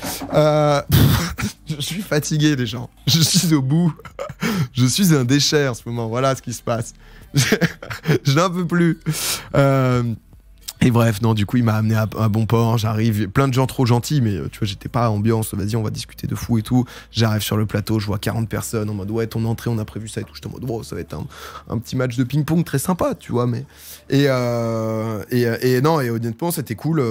Je suis fatigué, les gens. Je suis au bout. Je suis un déchet en ce moment. Voilà ce qui se passe. Je n'en peux plus. Et bref, non, du coup, il m'a amené à bon port. J'arrive, plein de gens trop gentils, mais tu vois, j'étais pas à ambiance. Vas-y, on va discuter de fou et tout. J'arrive sur le plateau, je vois 40 personnes en mode ouais, ton entrée, on a prévu ça et tout. J'étais en mode wow, ça va être un petit match de ping-pong très sympa, tu vois. Mais et non, et honnêtement, c'était cool.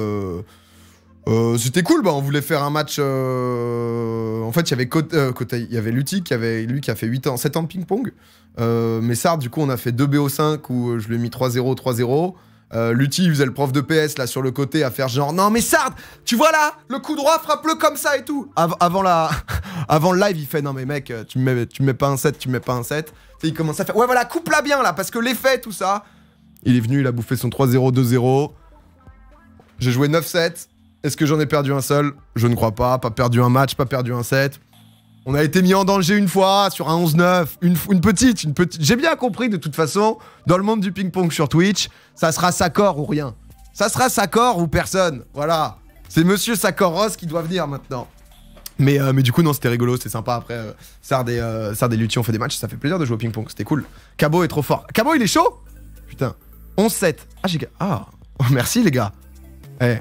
C'était cool, bah on voulait faire un match. En fait, il y avait il y avait Lutti qui a fait 7 ans de ping-pong. Mais Sard, du coup, on a fait 2 BO5 où je lui ai mis 3-0, 3-0. Lutti, il faisait le prof de PS là sur le côté à faire genre non mais Sard, tu vois là, le coup droit, frappe-le comme ça et tout. Avant le live, il fait non mais mec, tu me mets pas un 7, tu me mets pas un 7. Et il commence à faire ouais voilà, coupe-la bien là parce que l'effet, tout ça. Il est venu, il a bouffé son 3-0, 2-0. J'ai joué 9-7. Est-ce que j'en ai perdu un seul? Je ne crois pas. Pas perdu un match, pas perdu un set. On a été mis en danger une fois sur un 11-9. Une petite. J'ai bien compris de toute façon, dans le monde du ping-pong sur Twitch, ça sera Sakor ou rien. Ça sera Sakor ou personne. Voilà. C'est Monsieur Sakor Ross qui doit venir maintenant. Mais du coup, non, c'était rigolo, c'était sympa. Après, Sard et Lutti ont fait des matchs. Ça fait plaisir de jouer au ping-pong. C'était cool. Cabo est trop fort. Cabo, il est chaud? Putain. 11-7. Ah, oh, merci, les gars. Eh.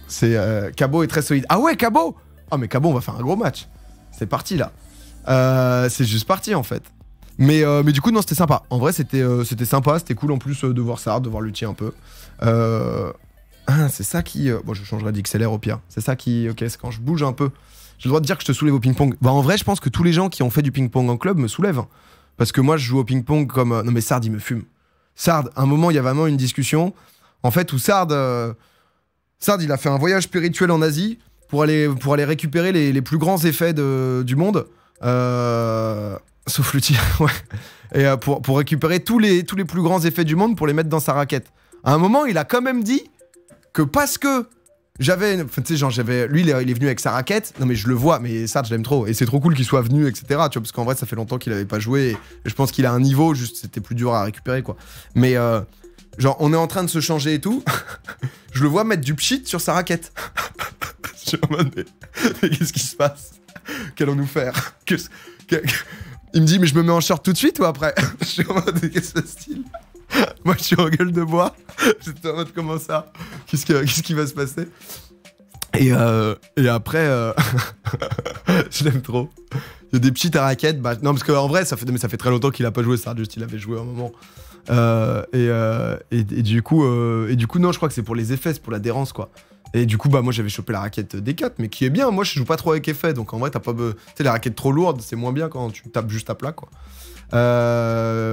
C'est Cabo est très solide. Ah ouais, Cabo. Ah mais Cabo, on va faire un gros match. C'est parti là. C'est juste parti en fait. Mais du coup non, c'était sympa. En vrai, c'était sympa, c'était cool en plus de voir ça, de voir Lutti un peu. C'est ça qui. Bon, je changerai d'XLR au pire. C'est ça qui. Ok, c'est quand je bouge un peu. J'ai le droit de dire que je te soulève au ping-pong. Bah en vrai, je pense que tous les gens qui ont fait du ping-pong en club me soulèvent. Hein. Parce que moi, je joue au ping-pong comme. Non mais Sard, il me fume. Sard, à un moment, il y a vraiment une discussion. En fait, où Sard, il a fait un voyage spirituel en Asie pour aller récupérer les plus grands effets du monde. Sauf Lutti, ouais. Et pour récupérer tous les plus grands effets du monde pour les mettre dans sa raquette. À un moment, il a quand même dit que parce que j'avais... Enfin, tu sais, genre, lui, il est venu avec sa raquette. Non, mais je le vois, mais Sard, je l'aime trop. Et c'est trop cool qu'il soit venu, etc. Tu vois, parce qu'en vrai, ça fait longtemps qu'il avait pas joué. Et je pense qu'il a un niveau, juste, c'était plus dur à récupérer, quoi. Mais... genre, on est en train de se changer et tout. Je le vois mettre du pchit sur sa raquette. Je suis en mode, mais qu'est-ce qui se passe? Qu'allons-nous faire? Il me dit, mais je me mets en short tout de suite ou après? Je suis en mode, qu'est-ce que ce style? Moi, je suis en gueule de bois. J'étais en mode, comment ça? Qu'est-ce qui va se passer? Et après, je l'aime trop. Il y a des pchits à raquette. Bah, non, parce qu'en vrai, ça fait très longtemps qu'il a pas joué ça. Juste, il avait joué un moment. Et du coup, non, je crois que c'est pour les effets, c'est pour l'adhérence, quoi. Et du coup, bah, moi, j'avais chopé la raquette D4, mais qui est bien. Moi, je joue pas trop avec effet, donc en vrai, t'as pas... Tu sais, la raquette trop lourde, c'est moins bien quand tu tapes juste à plat, quoi.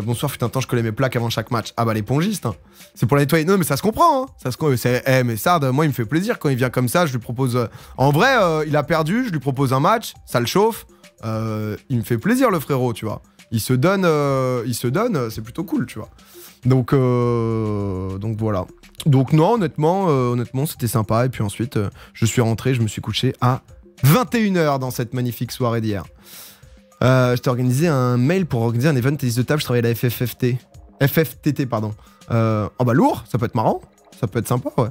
Bonsoir, fut un temps, je collais mes plaques avant chaque match. Ah bah, les pongistes, hein. C'est pour la nettoyer. Non, mais ça se comprend, hein. Mais Sard, moi, il me fait plaisir quand il vient comme ça, je lui propose... En vrai, il a perdu, je lui propose un match, ça le chauffe. Il me fait plaisir, le frérot, tu vois. Il se donne, c'est plutôt cool, tu vois. Donc voilà. Donc non, honnêtement, c'était sympa. Et puis ensuite, je suis rentré, je me suis couché à 21h dans cette magnifique soirée d'hier. Je t'ai organisé un mail pour organiser un event tennis de table, je travaillais à la FFTT, pardon. Oh bah lourd, ça peut être marrant, ça peut être sympa, ouais.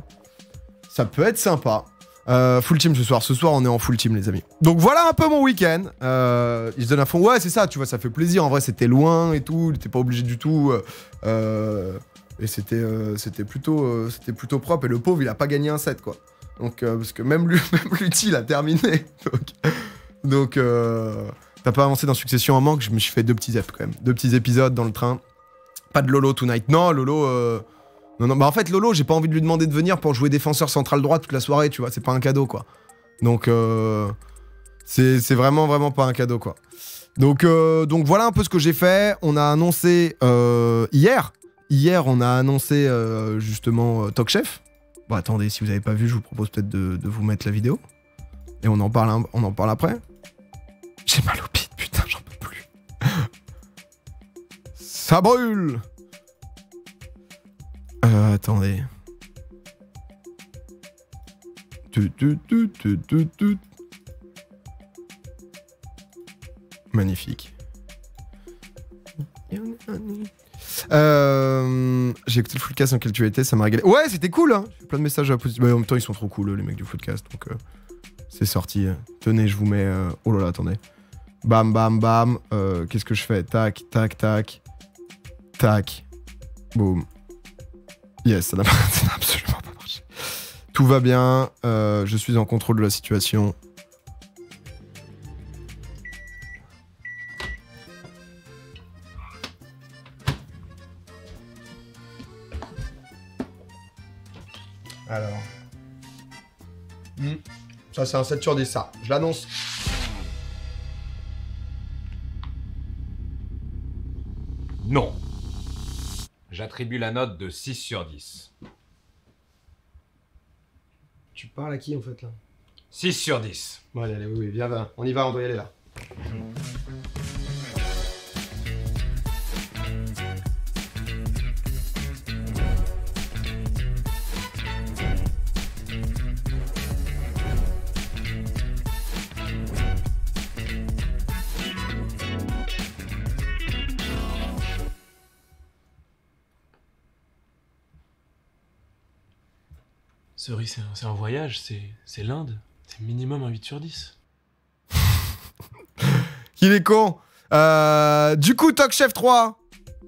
Ça peut être sympa. Full team ce soir. Ce soir, on est en full team, les amis. Donc voilà un peu mon week-end. Il se donne à fond. Ouais, c'est ça, tu vois, ça fait plaisir. En vrai, c'était loin et tout. Il était pas obligé du tout. Et c'était plutôt propre. Et le pauvre, il a pas gagné un set, quoi. Donc, parce que même Lutti, il a terminé. Donc t'as pas avancé dans Succession en manque. Je me suis fait 2 petits ep quand même. 2 petits épisodes dans le train. Pas de Lolo tonight. Non, Lolo. Non, bah en fait, Lolo, j'ai pas envie de lui demander de venir pour jouer défenseur central droit toute la soirée, tu vois, c'est pas un cadeau, quoi. Donc, c'est vraiment pas un cadeau, quoi. Donc voilà un peu ce que j'ai fait. On a annoncé hier, on a annoncé justement Talk Chef. Bon, attendez, si vous avez pas vu, je vous propose peut-être de vous mettre la vidéo. Et on en parle après. J'ai mal au pit, putain, j'en peux plus. Ça brûle! Attendez. Magnifique. J'ai écouté le Floodcast dans lequel tu étais, ça m'a régalé. Ouais, c'était cool, hein. J'ai plein de messages positifs. Bah, en même temps, ils sont trop cool, les mecs du Floodcast. Donc, c'est sorti. Tenez, je vous mets. Oh là là, attendez. Bam, bam, bam. Qu'est-ce que je fais? Tac, tac, tac. Tac. Boum. Yes, ça n'a absolument pas marché. Tout va bien. Je suis en contrôle de la situation. Alors. Ça, c'est un 7 sur 10, ça. Je l'annonce. Non. J'attribue la note de 6 sur 10. Tu parles à qui, en fait, là? 6 sur 10. Bon, allez, oui, viens, va. On y va, on doit y aller, là. Cerise, c'est un voyage, c'est l'Inde. C'est minimum un 8 sur 10. Il est con. Du coup, Talk Chef 3,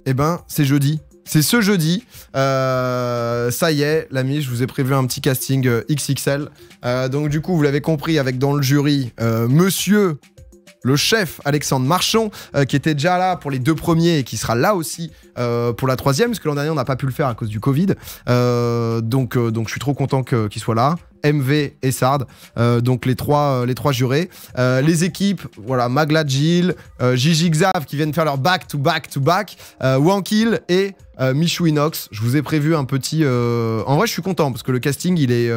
eh ben, c'est jeudi. C'est ce jeudi. Ça y est, l'ami, je vous ai prévu un petit casting XXL. Donc, du coup, vous l'avez compris, avec dans le jury, monsieur... le chef Alexandre Marchand, qui était déjà là pour les 2 premiers et qui sera là aussi pour la 3e, parce que l'an dernier on n'a pas pu le faire à cause du Covid. Donc je suis trop content qu'il soit là. MV et Sard, donc les trois jurés. Les équipes, voilà, Magla Jill, Gigi Xav qui viennent faire leur back-to-back, Wankil et Michou Inox. Je vous ai prévu un petit... En vrai, je suis content parce que le casting, il est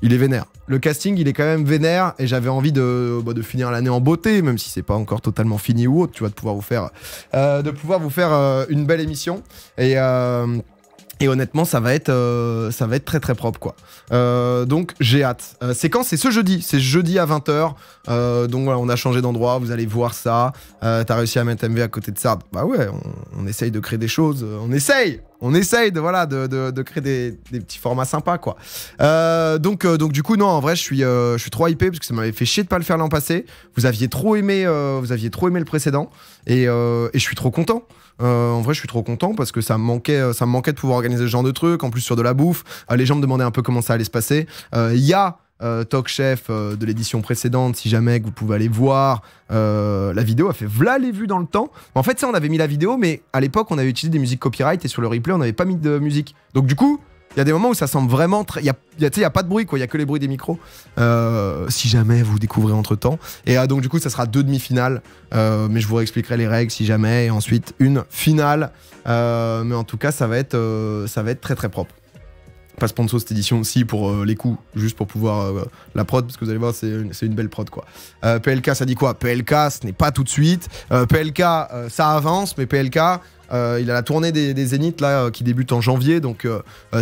vénère. Le casting, il est quand même vénère et j'avais envie de finir l'année en beauté, même si c'est pas encore totalement fini ou autre, tu vois, de pouvoir vous faire une belle émission. Et honnêtement, ça va être très très propre, quoi. Donc j'ai hâte. C'est quand? C'est ce jeudi. C'est jeudi à 20h. Donc voilà, on a changé d'endroit. Vous allez voir ça. T'as réussi à mettre MV à côté de Sard. Bah ouais, on essaye de créer des choses. On essaye de créer des petits formats sympas, quoi. Donc du coup, non, en vrai, je suis trop hypé parce que ça m'avait fait chier de pas le faire l'an passé. Vous aviez trop aimé le précédent. Et je suis trop content. En vrai, je suis trop content parce que ça me manquait de pouvoir organiser ce genre de truc. En plus, sur de la bouffe, les gens me demandaient un peu comment ça allait se passer. Il y a Talk Chef de l'édition précédente, si jamais que vous pouvez aller voir. La vidéo a fait v'là les vues dans le temps. En fait, ça, on avait mis la vidéo, mais à l'époque, on avait utilisé des musiques copyright et sur le replay, on n'avait pas mis de musique. Donc, du coup, il y a des moments où ça semble vraiment très... Il y a pas de bruit, quoi. Il y a que les bruits des micros. Si jamais vous découvrez entre-temps. Et donc, du coup, ça sera 2 demi-finales. Mais je vous réexpliquerai les règles si jamais. Et ensuite, une finale. Mais en tout cas, ça va être très, très propre. Pas sponsor cette édition aussi pour les coups, juste pour pouvoir la prod, parce que vous allez voir, c'est une belle prod, quoi. PLK, ça dit quoi? PLK, ce n'est pas tout de suite. PLK, ça avance, mais PLK... il a la tournée des Zéniths là qui débute en janvier, donc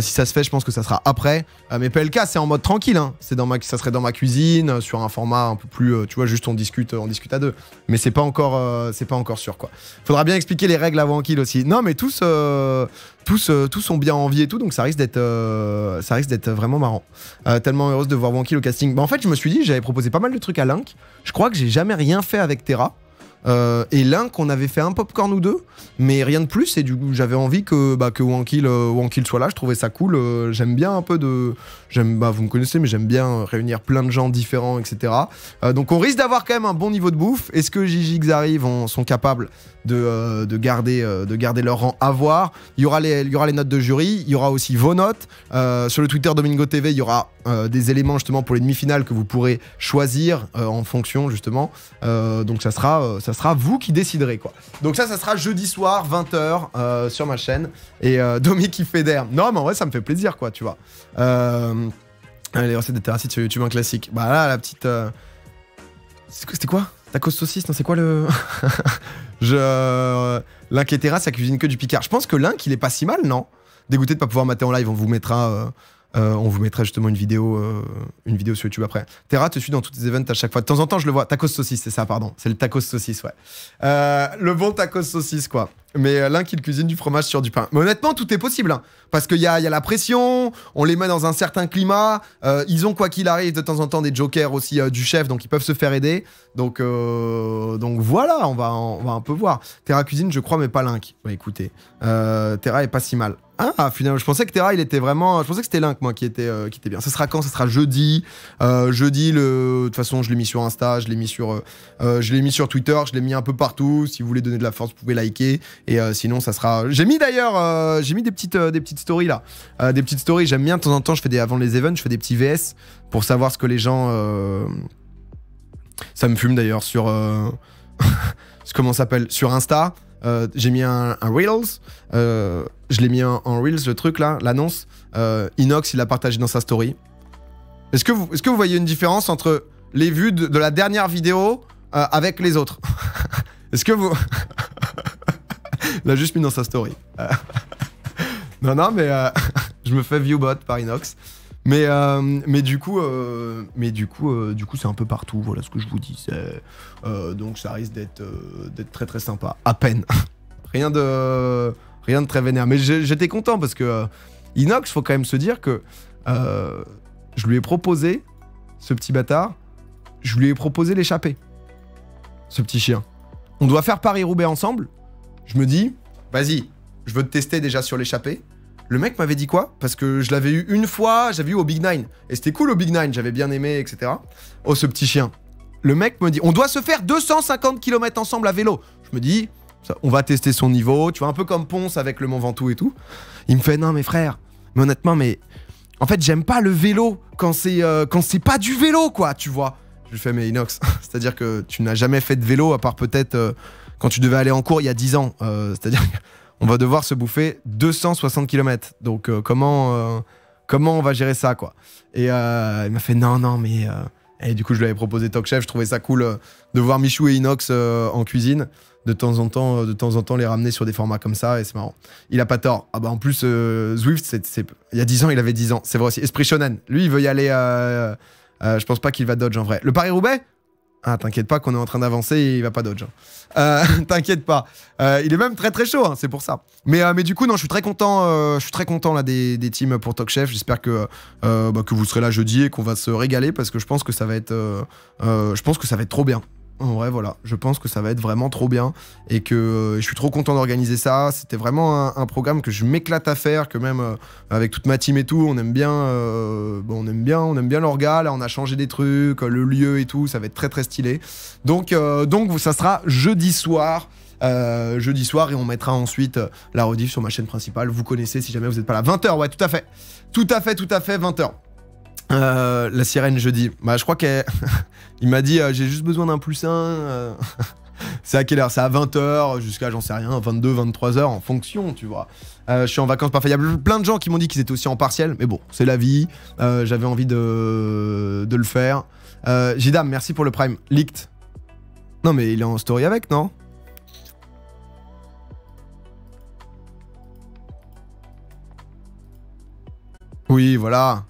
si ça se fait, je pense que ça sera après. Mais PLK, c'est en mode tranquille, hein. Ça serait dans ma cuisine, sur un format un peu plus, tu vois, juste on discute à 2. Mais c'est pas encore sûr, quoi. Faudra bien expliquer les règles avant qu'il aussi. Non, mais tous ont bien envie et tout, donc ça risque d'être vraiment marrant. Tellement heureuse de voir Wankil au casting. Bah en fait, je me suis dit, j'avais proposé pas mal de trucs à Link. Je crois que j'ai jamais rien fait avec Terra. Et Link, on avait fait un popcorn ou 2, mais rien de plus. Et du coup, j'avais envie que Wankil soit là. Je trouvais ça cool. J'aime bien un peu de... vous me connaissez, mais j'aime bien réunir plein de gens différents, etc. Donc on risque d'avoir quand même un bon niveau de bouffe. Est-ce que GGX arrive, sont capables de garder leur rang à voir? Il y aura les notes de jury. Il y aura aussi vos notes. Sur le Twitter Domingo TV, il y aura des éléments justement pour les demi-finales que vous pourrez choisir en fonction justement. Donc ça sera vous qui déciderez, quoi. Donc ça sera jeudi soir 20h sur ma chaîne. Et Domi qui fédère. Non, mais en vrai ça me fait plaisir, quoi, tu vois. Les recettes de Terracite sur YouTube, un classique. Bah là, la petite... C'était quoi? Tacos saucisse? Non, c'est quoi le... Link et Terra, ça cuisine que du picard. Je pense que Link, il est pas si mal, non? Dégoûté de pas pouvoir mater en live, on vous mettra On vous mettra justement une vidéo sur YouTube après. Terra te suit dans tous tes events à chaque fois. De temps en temps, je le vois. Tacos saucisse, c'est ça, pardon. C'est le tacos saucisse, ouais. Le bon tacos saucisse, quoi. Mais l'un qui cuisine du fromage sur du pain. Mais honnêtement, tout est possible. Hein, parce qu'il y a la pression, on les met dans un certain climat. Ils ont, quoi qu'il arrive, de temps en temps des jokers aussi du chef, donc ils peuvent se faire aider. Donc voilà, on va un peu voir. Terra cuisine, je crois, mais pas Link. Ouais, écoutez, Terra est pas si mal. Ah, finalement, je pensais que Terra, il était vraiment... Je pensais que c'était Link, moi, qui était bien. Ça sera quand? Ça sera jeudi. Jeudi, de toute façon, je l'ai mis sur Insta, je l'ai mis sur Twitter, je l'ai mis un peu partout. Si vous voulez donner de la force, vous pouvez liker. Et sinon, ça sera... J'ai mis d'ailleurs... j'ai mis des petites stories, là. Des petites stories, j'aime bien. De temps en temps, avant les events, je fais des petits VS pour savoir ce que les gens... Ça me fume, d'ailleurs, sur... comment ça s'appelle? Sur Insta. J'ai mis un Reels, je l'ai mis en Reels, le truc là, l'annonce. Inox, il l'a partagé dans sa story. Est-ce que vous voyez une différence entre les vues de la dernière vidéo avec les autres? Est-ce que vous... Il l'a juste mis dans sa story. Non, mais je me fais viewbot par Inox. Mais du coup, c'est un peu partout. Voilà ce que je vous disais. Donc ça risque d'être très très sympa. À peine. Rien de très vénère. Mais j'étais content parce que Inox, faut quand même se dire que je lui ai proposé, ce petit bâtard, je lui ai proposé l'échappée. Ce petit chien. On doit faire Paris-Roubaix ensemble. Je me dis, vas-y, je veux te tester déjà sur l'échappée. Le mec m'avait dit quoi? Parce que je l'avais eu une fois, j'avais eu au Big Nine. Et c'était cool au Big Nine, j'avais bien aimé, etc. Oh, ce petit chien. Le mec me dit, on doit se faire 250 km ensemble à vélo. Je me dis, on va tester son niveau, tu vois, un peu comme Ponce avec le Mont Ventoux et tout. Il me fait, non mais frère, mais honnêtement, mais... En fait, j'aime pas le vélo quand c'est pas du vélo, quoi, tu vois. Je lui fais, mais Inox, c'est-à-dire que tu n'as jamais fait de vélo, à part peut-être quand tu devais aller en cours il y a 10 ans. C'est-à-dire qu'on va devoir se bouffer 260 km. Donc comment on va gérer ça, quoi. Et il m'a fait, non, mais... Et du coup, je lui avais proposé Talk Chef. Je trouvais ça cool de voir Michou et Inox en cuisine. De temps en temps, les ramener sur des formats comme ça. Et c'est marrant. Il a pas tort. Ah bah en plus, Zwift, il y a 10 ans, il avait 10 ans. C'est vrai aussi. Esprit Shonen. Lui, il veut y aller... je pense pas qu'il va dodge en vrai. Le Paris-Roubaix? Ah, t'inquiète pas qu'on est en train d'avancer et il va pas dodge. T'inquiète pas. Il est même très très chaud, hein, c'est pour ça. Mais du coup, non, je suis très content là, des teams pour Talk Chef. J'espère que vous serez là jeudi et qu'on va se régaler parce que je pense que ça va être trop bien. En vrai, voilà, je pense que ça va être vraiment trop bien et que je suis trop content d'organiser ça. C'était vraiment un programme que je m'éclate à faire, que même avec toute ma team et tout, on aime bien l'orga. Là, on a changé des trucs, le lieu et tout, ça va être très très stylé. Donc ça sera jeudi soir. Et on mettra ensuite la rediff sur ma chaîne principale. Vous connaissez si jamais vous n'êtes pas là. 20h, ouais, tout à fait, 20h. La sirène jeudi. Bah, je crois qu'il m'a dit j'ai juste besoin d'un +1. C'est à quelle heure? C'est à 20h jusqu'à, j'en sais rien, 22, 23h en fonction, tu vois. Je suis en vacances parfait. Il y a plein de gens qui m'ont dit qu'ils étaient aussi en partiel, mais bon, c'est la vie. J'avais envie de le faire. Jidam, merci pour le Prime. Lict. Non, mais il est en story avec, non? Oui, voilà.